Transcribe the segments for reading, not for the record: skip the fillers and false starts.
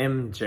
MJ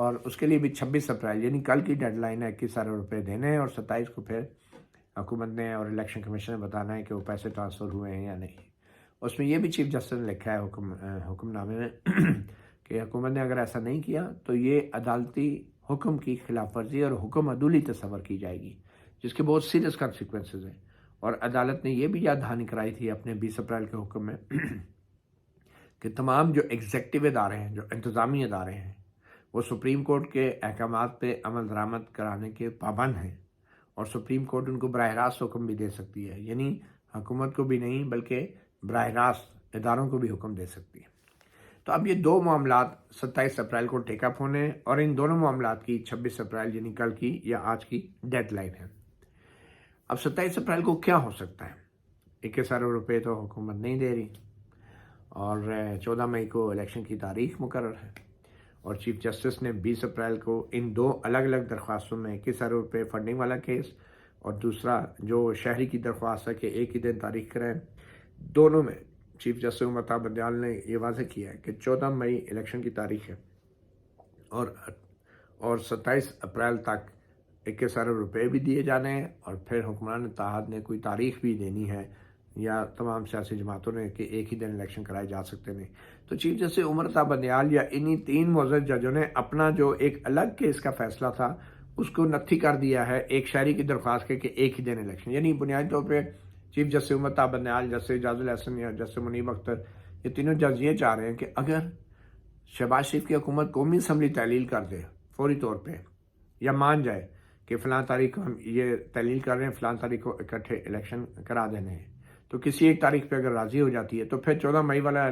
اور اس کے لیے بھی 26 اپریل یعنی کل کی ڈیڈ لائن ہے 21 ارب روپے دینے ہیں، اور 27 کو پھر حکومت نے اور الیکشن کمیشن نے بتانا ہے کہ وہ پیسے ٹرانسفر ہوئے ہیں یا نہیں۔ اس میں یہ بھی چیف جسٹس نے لکھا ہے حکم نامے میں کہ حکومت نے اگر ایسا نہیں کیا تو یہ عدالتی حکم کی خلاف ورزی اور حکم عدولی تصور کی جائے گی، جس کے بہت سیریس کانسیکوینسز ہیں۔ اور عدالت نے یہ بھی یاد دہانی کرائی تھی اپنے 20 اپریل کے حکم میں کہ تمام جو ایگزیکٹو ادارے ہیں، جو انتظامی ادارے ہیں، وہ سپریم کورٹ کے احکامات پہ عمل درآمد کرانے کے پابند ہیں، اور سپریم کورٹ ان کو براہ راست حکم بھی دے سکتی ہے، یعنی حکومت کو بھی نہیں بلکہ براہ راست اداروں کو بھی حکم دے سکتی ہے۔ تو اب یہ دو معاملات 27 اپریل کو ٹیک اپ ہونے، اور ان دونوں معاملات کی 26 اپریل یعنی کل کی یا آج کی ڈیڈ لائن ہے۔ اب 27 اپریل کو کیا ہو سکتا ہے؟ 21 ارب روپے تو حکومت نہیں دے رہی، اور 14 مئی کو الیکشن کی تاریخ مقرر ہے، اور چیف جسٹس نے 20 اپریل کو ان دو الگ الگ درخواستوں میں 21 ارب روپے فنڈنگ والا کیس اور دوسرا جو شہری کی درخواست ہے کہ ایک ہی دن تاریخ کریں، دونوں میں چیف جسٹس عمر طاہر بندیال نے یہ واضح کیا ہے کہ 14 مئی الیکشن کی تاریخ ہے، اور 27 اپریل تک 21 ارب روپے بھی دیے جانے ہیں، اور پھر حکمران اتحاد نے کوئی تاریخ بھی دینی ہے یا تمام سیاسی جماعتوں نے کہ ایک ہی دن الیکشن کرائے جا سکتے نہیں۔ تو چیف جسٹس عمر طاہر بندیال یا انہی 3 معزز ججوں نے اپنا جو ایک الگ کیس کا فیصلہ تھا اس کو نتھی کر دیا ہے ایک شہری کی درخواست کے کہ ایک ہی دن الیکشن، یعنی بنیادی طور پہ چیف جسٹس عمر طاہر بندیال، جسٹس اعجاز الحسن یا جسٹس منیب اختر، یہ تینوں جج یہ چاہ رہے ہیں کہ اگر شہباز شریف کی حکومت قومی اسمبلی تحلیل کر دے فوری طور پہ، یا مان جائے کہ فلاں تاریخ کو ہم یہ تحلیل کر رہے ہیں، فلاں تاریخ کو اکٹھے الیکشن کرا دینے ہیں، تو کسی ایک تاریخ پہ اگر راضی ہو جاتی ہے تو پھر 14 مئی والا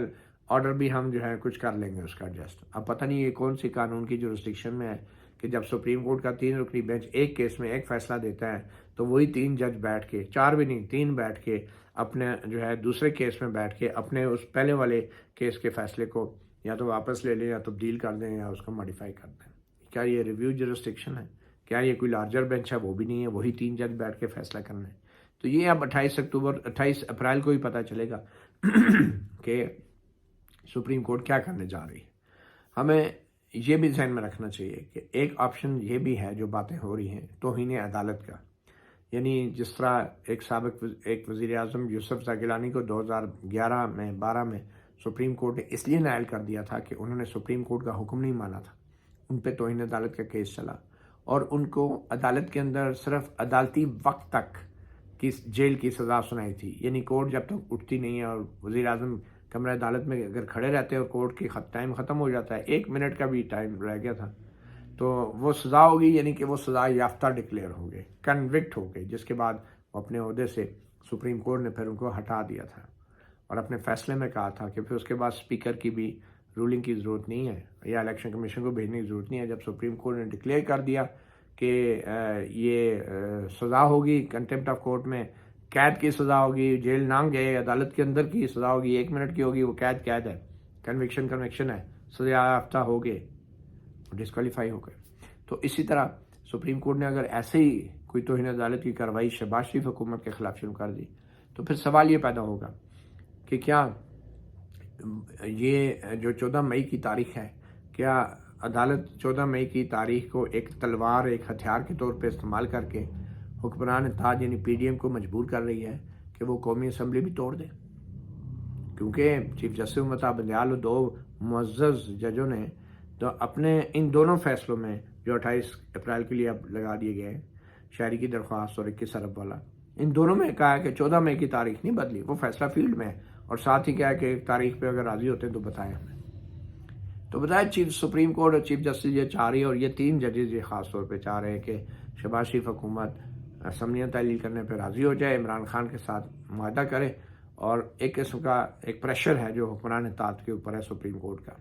آرڈر بھی ہم جو ہے کچھ کر لیں گے اس کا ایڈجسٹ۔ اب پتہ نہیں یہ کون سی قانون کی جورسڈکشن میں ہے کہ جب سپریم کورٹ کا 3 رکنی بینچ ایک کیس میں ایک فیصلہ دیتا ہے تو وہی 3 جج بیٹھ کے، 4 بھی نہیں 3 بیٹھ کے اپنے جو ہے دوسرے کیس میں بیٹھ کے اپنے اس پہلے والے کیس کے فیصلے کو یا تو واپس لے لیں یا تبدیل کر دیں یا اس کو ماڈیفائی کر دیں۔ کیا یہ ریویو جورسڈکشن ہے؟ کیا یہ کوئی لارجر بینچ ہے؟ وہ بھی نہیں ہے، وہی 3 جج بیٹھ کے فیصلہ کرنا ہے۔ تو یہ اب 28 اپریل کو ہی پتہ چلے گا کہ سپریم کورٹ کیا کرنے جا رہی ہے۔ ہمیں یہ بھی ذہن میں رکھنا چاہیے کہ ایک آپشن یہ بھی ہے جو باتیں ہو رہی ہیں توہین عدالت کا، یعنی جس طرح ایک وزیر اعظم یوسف زئی گیلانی کو 2012 میں سپریم کورٹ نے اس لیے نائل کر دیا تھا کہ انہوں نے سپریم کورٹ کا حکم نہیں مانا تھا، ان پہ توہین عدالت کا کیس چلا، اور ان کو عدالت کے اندر صرف عدالتی وقت تک کی جیل کی سزا سنائی تھی، یعنی کورٹ جب تک اٹھتی نہیں ہے اور وزیر اعظم کمرہ عدالت میں اگر کھڑے رہتے ہیں اور کورٹ کی ٹائم ختم ہو جاتا ہے، 1 منٹ کا بھی ٹائم رہ گیا تھا، تو وہ سزا ہوگی، یعنی کہ وہ سزا یافتہ ڈکلیئر ہو گئے، کنوکٹ ہو گئے، جس کے بعد وہ اپنے عہدے سے سپریم کورٹ نے پھر ان کو ہٹا دیا تھا، اور اپنے فیصلے میں کہا تھا کہ پھر اس کے بعد اسپیکر کی بھی رولنگ کی ضرورت نہیں ہے یا الیکشن کمیشن کو بھیجنے کی ضرورت نہیں ہے۔ جب سپریم کورٹ نے ڈکلیئر کر دیا کہ یہ سزا ہوگی کنٹمپٹ آف کورٹ میں، قید کی سزا ہوگی، جیل نہ گئے، عدالت کے اندر کی سزا ہوگی، 1 منٹ کی ہوگی، وہ قید ہے، کنوکشن ہے، سزا یافتہ ہو گئے، ڈسکوالیفائی ہو گئے۔ تو اسی طرح سپریم کورٹ نے اگر ایسے ہی کوئی توہین عدالت کی کارروائی شہباز شریف حکومت کے خلاف شروع کر دی تو پھر سوال یہ پیدا ہوگا کہ کیا یہ جو 14 مئی کی تاریخ ہے، کیا عدالت 14 مئی کی تاریخ کو ایک تلوار، ایک ہتھیار کے طور پہ استعمال کر کے حکمران اتحاد یعنی پی ڈی ایم کو مجبور کر رہی ہے کہ وہ قومی اسمبلی بھی توڑ دے؟ کیونکہ چیف جسٹس عمر طاہر بندیال اور 2 معزز ججوں نے تو اپنے ان دونوں فیصلوں میں جو 28 اپریل کے لیے اب لگا دیے گئے ہیں، شہری کی درخواست اور 21 ارب والا، ان دونوں میں کہا ہے کہ 14 مئی کی تاریخ نہیں بدلی، وہ فیصلہ فیلڈ میں ہے، اور ساتھ ہی کہا ہے کہ ایک تاریخ پہ اگر راضی ہوتے ہیں تو بتائیں ہمیں۔ تو بتائیں سپریم کورٹ اور چیف جسٹس یہ چاہ رہی ہے، اور یہ 3 ججز یہ خاص طور پہ چاہ رہے ہیں کہ شہباز شریف حکومت اسمبلیاں تحلیل کرنے پہ راضی ہو جائے، عمران خان کے ساتھ معاہدہ کرے، اور ایک قسم کا ایک پریشر ہے جو حکمران اتحاد کے اوپر ہے سپریم کورٹ کا،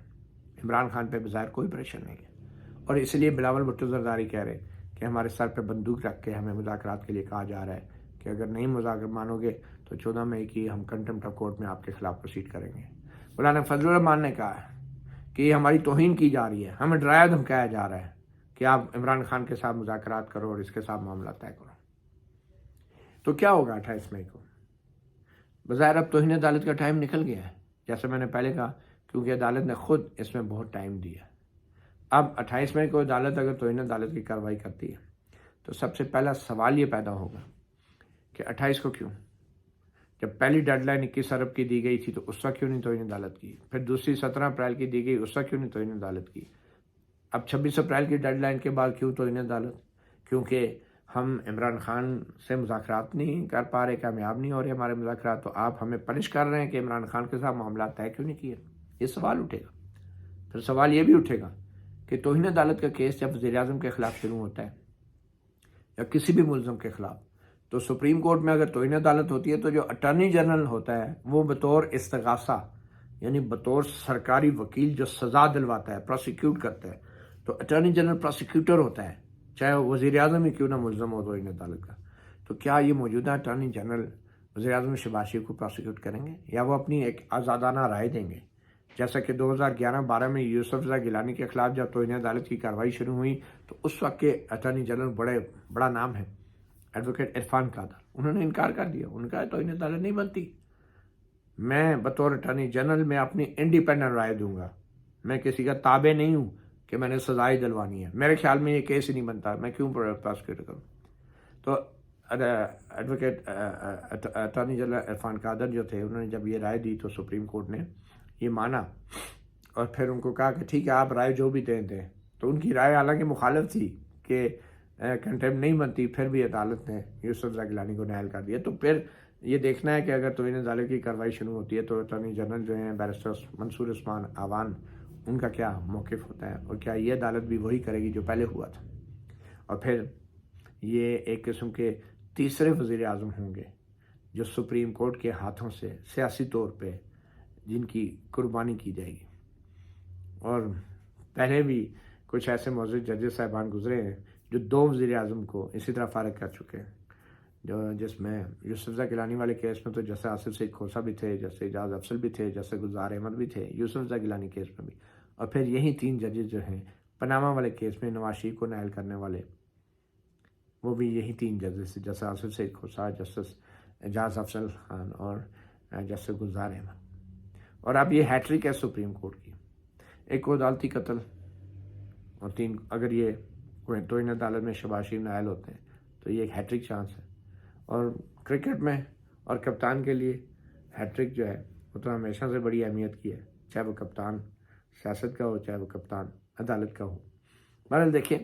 عمران خان پہ بظاہر کوئی پریشر نہیں ہے، اور اس لیے بلاول بھٹو زرداری کہہ رہے کہ ہمارے سر پہ بندوق رکھ کے ہمیں مذاکرات کے لیے کہا جا رہا ہے کہ اگر نہیں مذاکرات مانو گے تو 14 مئی کی ہم کنٹمپٹ آف کورٹ میں آپ کے خلاف پروسیڈ کریں گے۔ مولانا فضل الرحمان نے کہا ہے کہ یہ ہماری توہین کی جا رہی ہے، ہمیں ڈرایا دھمکایا جا رہا ہے کہ آپ عمران خان کے ساتھ مذاکرات کرو اور اس کے ساتھ معاملہ طے کرو۔ تو کیا ہوگا 28 مئی کو؟ بظاہر اب توہین عدالت کا ٹائم نکل گیا ہے، جیسے میں نے پہلے کہا، کیونکہ عدالت نے خود اس میں بہت ٹائم دیا، اب 28 مئی کو عدالت اگر توہین عدالت کی کارروائی کرتی ہے تو سب سے پہلا سوال یہ پیدا ہوگا کہ 28 کو کیوں؟ جب پہلی ڈیڈ لائن 21 ارب کی دی گئی تھی تو اس وقت کیوں نہیں توہین عدالت کی؟ پھر دوسری 17 اپریل کی دی گئی، اس وقت کیوں نہیں توہین عدالت کی؟ اب 26 اپریل کی ڈیڈ لائن کے بعد کیوں توہین عدالت؟ کیونکہ ہم عمران خان سے مذاکرات نہیں کر پا رہے، کامیاب نہیں ہو رہے ہمارے مذاکرات، تو آپ ہمیں پنش کر رہے ہیں کہ عمران خان کے ساتھ معاملات طے کیوں نہیں کیے؟ یہ سوال اٹھے گا۔ پھر سوال یہ بھی اٹھے گا کہ توہین عدالت کا کیس جب وزیر اعظم کے خلاف شروع ہوتا ہے یا کسی بھی ملزم کے خلاف، تو سپریم کورٹ میں اگر توہین عدالت ہوتی ہے تو جو اٹارنی جنرل ہوتا ہے وہ بطور استغاثہ، یعنی بطور سرکاری وکیل جو سزا دلواتا ہے، پروسیکیوٹ کرتا ہے، تو اٹارنی جنرل پروسیکیوٹر ہوتا ہے، چاہے وہ وزیر اعظم ہی کیوں نہ ملزم ہو توہین عدالت کا۔ تو کیا یہ موجودہ اٹارنی جنرل وزیر اعظم شہباز شریف کو پروسیکیوٹ کریں گے یا وہ اپنی ایک آزادانہ رائے دیں گے؟ جیسا کہ 2011-12 میں یوسف رضا گیلانی کے خلاف جب توہین عدالت کی کارروائی شروع ہوئی تو اس وقت کے اٹارنی جنرل بڑا نام ہے ایڈوکیٹ عرفان قادر، انہوں نے انکار کر دیا، ان کا توہین عدالت نہیں بنتی، میں بطور اٹارنی جنرل میں اپنی انڈیپینڈنٹ رائے دوں گا، میں کسی کا تابع نہیں ہوں کہ میں نے سزائیں دلوانی ہے، میرے خیال میں یہ کیس ہی نہیں بنتا، میں کیوں پروسیکیوٹ کروں؟ تو ایڈوکیٹ اٹارنی جنرل عرفان قادر جو تھے، انہوں نے جب یہ رائے دی تو سپریم کورٹ نے یہ مانا اور پھر ان کو کہا کہ ٹھیک ہے آپ رائے جو بھی دیں تو ان کی رائے حالانکہ مخالف تھی کہ کنٹمپٹ نہیں بنتی، پھر بھی عدالت نے یوسف رضا گیلانی کو نااہل کر دیا۔ تو پھر یہ دیکھنا ہے کہ اگر توہین عدالت کی کارروائی شروع ہوتی ہے تو اٹارنی جنرل جو ہیں بیرسٹر منصور عثمان آوان، ان کا کیا موقف ہوتا ہے اور کیا یہ عدالت بھی وہی کرے گی جو پہلے ہوا تھا؟ اور پھر یہ ایک قسم کے تیسرے وزیر اعظم ہوں گے جو سپریم کورٹ کے ہاتھوں سے سیاسی طور پہ جن کی قربانی کی جائے گی۔ اور پہلے بھی کچھ ایسے معزز ججز صاحبان گزرے ہیں جو 2 وزیر اعظم کو اسی طرح فارغ کر چکے ہیں، جس میں یوسف رضا گیلانی والے کیس میں تو جیسے آصف سعید کھوسہ بھی تھے، جیسے اعجاز افضل بھی تھے، جیسے گلزار احمد بھی تھے، یوسف رضا گیلانی کیس میں بھی، اور پھر یہی 3 ججز جو ہیں پاناما والے کیس میں نواز شریف کو نااہل کرنے والے، وہ بھی یہی 3 ججز تھے، جیسے آصف سعید کھوسہ، جسٹس اعجاز افضل خان اور جسٹس گلزار احمد۔ اور اب یہ ہیٹرک ہے سپریم کورٹ کی، ایک کو عدالتی قتل اور 3 اگر یہ توہین عدالت میں شہباز شریف نااہل ہوتے ہیں تو یہ ایک ہیٹرک چانس ہے۔ اور کرکٹ میں اور کپتان کے لیے ہیٹرک جو ہے وہ تو ہمیشہ سے بڑی اہمیت کی ہے، چاہے وہ کپتان سیاست کا ہو چاہے وہ کپتان عدالت کا ہو۔ بہرحال دیکھیں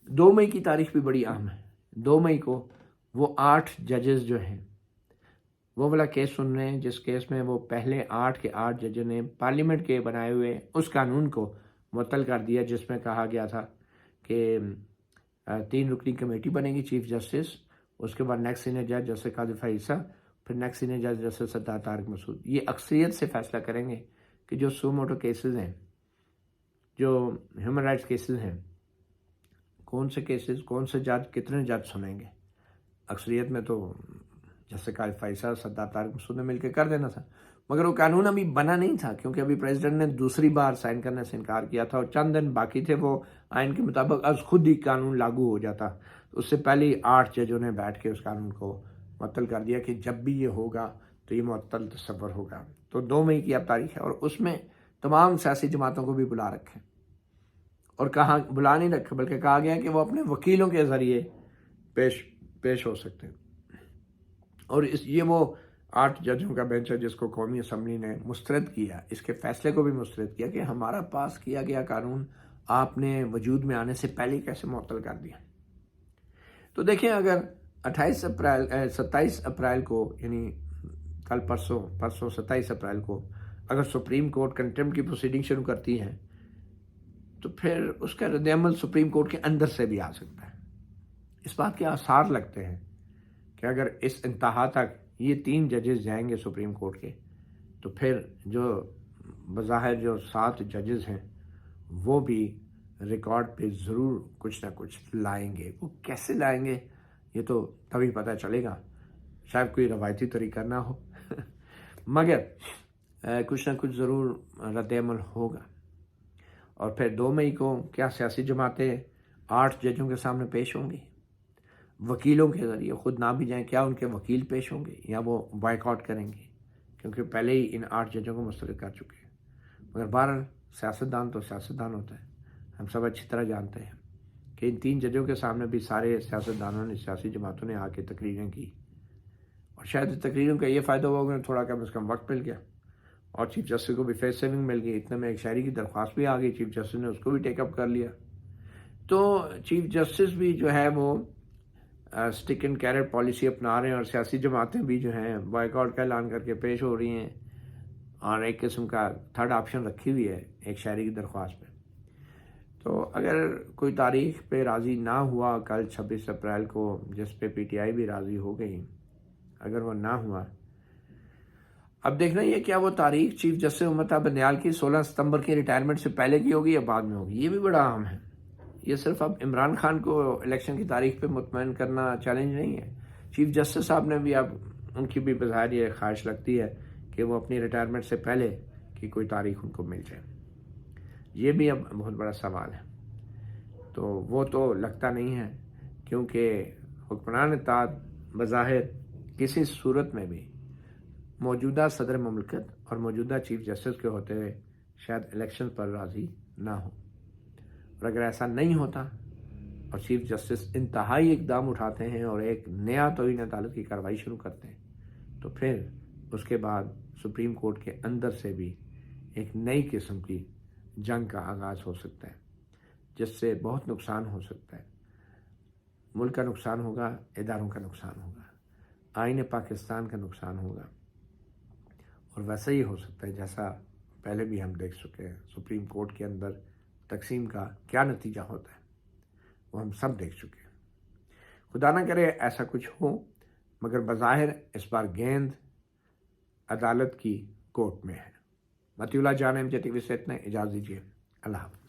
2 مئی کی تاریخ بھی بڑی اہم ہے۔ 2 مئی کو وہ 8 ججز جو ہیں وہ والا کیس سن رہے ہیں جس کیس میں وہ پہلے 8 کے 8 ججوں نے پارلیمنٹ کے بنائے ہوئے اس قانون کو معطل کر دیا جس میں کہا گیا تھا کہ 3 رکنی کمیٹی بنے گی، چیف جسٹس، اس کے بعد نیکسٹ سینئر جج جسٹس قاضی عیسیٰ، پھر نیکسٹ سینئر جج جسٹس سردار طارق مسعود، یہ اکثریت سے فیصلہ کریں گے کہ جو سو موٹو کیسز ہیں، جو ہیومن رائٹس کیسز ہیں، کون سے کیسز، کون سے جج، کتنے جج سنیں گے۔ اکثریت میں تو جیسے قاضی عیسیٰ، سردار طارق مسعود نے مل کے کر دینا تھا، مگر وہ قانون ابھی بنا نہیں تھا کیونکہ ابھی پریزیڈنٹ نے دوسری بار سائن کرنے سے انکار کیا تھا اور چند دن باقی تھے، وہ آئین کے مطابق از خود ہی قانون لاگو ہو جاتا۔ اس سے پہلے 8 ججوں نے بیٹھ کے اس قانون کو معطل کر دیا کہ جب بھی یہ ہوگا تو یہ معطل تصور ہوگا۔ تو 2 مئی کی اب تاریخ ہے اور اس میں تمام سیاسی جماعتوں کو بھی بلا رکھیں، اور کہاں بلا نہیں رکھے بلکہ کہا گیا کہ وہ اپنے وکیلوں کے ذریعے پیش ہو سکتے ہیں۔ اور یہ وہ 8 ججوں کا بینچ ہے جس کو قومی اسمبلی نے مسترد کیا، اس کے فیصلے کو بھی مسترد کیا کہ ہمارا پاس کیا گیا قانون آپ نے وجود میں آنے سے پہلے کیسے معطل کر دیا۔ تو دیکھیں اگر 27 اپریل کو یعنی کل پرسوں 27 اپریل کو اگر سپریم کورٹ کنٹمپٹ کی پروسیڈنگ شروع کرتی ہے تو پھر اس کا رد عمل سپریم کورٹ کے اندر سے بھی آ سکتا ہے۔ اس بات کے آثار لگتے ہیں کہ اگر اس انتہا تک یہ 3 ججز جائیں گے سپریم کورٹ کے تو پھر جو بظاہر جو 7 ججز ہیں وہ بھی ریکارڈ پہ ضرور کچھ نہ کچھ لائیں گے۔ وہ کیسے لائیں گے یہ تو تبھی پتہ چلے گا، شاید کوئی روایتی طریقہ نہ ہو مگر کچھ نہ کچھ ضرور رد عمل ہوگا۔ اور پھر 2 مئی کو کیا سیاسی جماعتیں 8 ججوں کے سامنے پیش ہوں گی؟ وکیلوں کے ذریعے خود نہ بھی جائیں، کیا ان کے وکیل پیش ہوں گے یا وہ بائیک آؤٹ کریں گے کیونکہ پہلے ہی ان 8 ججوں کو مسترد کر چکے ہیں۔ مگر بہرحال سیاستدان تو سیاستدان ہوتا ہے، ہم سب اچھی طرح جانتے ہیں کہ ان 3 ججوں کے سامنے بھی سارے سیاستدانوں نے، سیاسی جماعتوں نے آ کے تقریریں کی، اور شاید تقریروں کا یہ فائدہ ہوا کہ تھوڑا کم از کم وقت مل گیا اور چیف جسٹس کو بھی فیس سیونگ مل گئی۔ اتنے میں ایک شاعری کی درخواست بھی آ گئی، چیف جسٹس نے اس کو بھی ٹیک اپ کر لیا۔ تو چیف جسٹس بھی جو ہے وہ اسٹک اینڈ کیرٹ پالیسی اپنا رہے ہیں، اور سیاسی جماعتیں بھی جو ہیں بائیک آؤٹ کا اعلان کر کے پیش ہو رہی ہیں، اور ایک قسم کا تھرڈ آپشن رکھی ہوئی ہے ایک شاعری کی درخواست پہ۔ تو اگر کوئی تاریخ پہ راضی نہ ہوا کل 26 اپریل کو، جس پہ پی ٹی آئی بھی راضی ہو گئی، اگر وہ نہ ہوا، اب دیکھنا یہ کیا وہ تاریخ چیف جسٹس امتا بندیال کی 16 ستمبر کی ریٹائرمنٹ سے پہلے کی ہوگی یا بعد میں ہوگی، یہ بھی بڑا اہم ہے۔ یہ صرف اب عمران خان کو الیکشن کی تاریخ پہ مطمئن کرنا چیلنج نہیں ہے، چیف جسٹس صاحب نے بھی، اب ان کی بھی بظاہر یہ خواہش لگتی ہے کہ وہ اپنی ریٹائرمنٹ سے پہلے کی کوئی تاریخ ان کو مل جائے۔ یہ بھی اب بہت بڑا سوال ہے۔ تو وہ تو لگتا نہیں ہے، کیونکہ حکمران اطاعت بظاہر کسی صورت میں بھی موجودہ صدر مملکت اور موجودہ چیف جسٹس کے ہوتے ہوئے شاید الیکشن پر راضی نہ ہو، اور اگر ایسا نہیں ہوتا اور چیف جسٹس انتہائی اقدام اٹھاتے ہیں اور ایک نیا توہین عدالت کی کارروائی شروع کرتے ہیں، تو پھر اس کے بعد سپریم کورٹ کے اندر سے بھی ایک نئی قسم کی جنگ کا آغاز ہو سکتا ہے، جس سے بہت نقصان ہو سکتا ہے۔ ملک کا نقصان ہوگا، اداروں کا نقصان ہوگا، آئین پاکستان کا نقصان ہوگا، اور ویسا ہی ہو سکتا ہے جیسا پہلے بھی ہم دیکھ چکے ہیں سپریم کورٹ کے اندر تقسیم کا کیا نتیجہ ہوتا ہے، وہ ہم سب دیکھ چکے ہیں۔ خدا نہ کرے ایسا کچھ ہو، مگر بظاہر اس بار گیند عدالت کی کورٹ میں ہے۔ مطیع اللہ جان، MJ TV سے اتنا، اجازت دیجیے، اللہ حافظ۔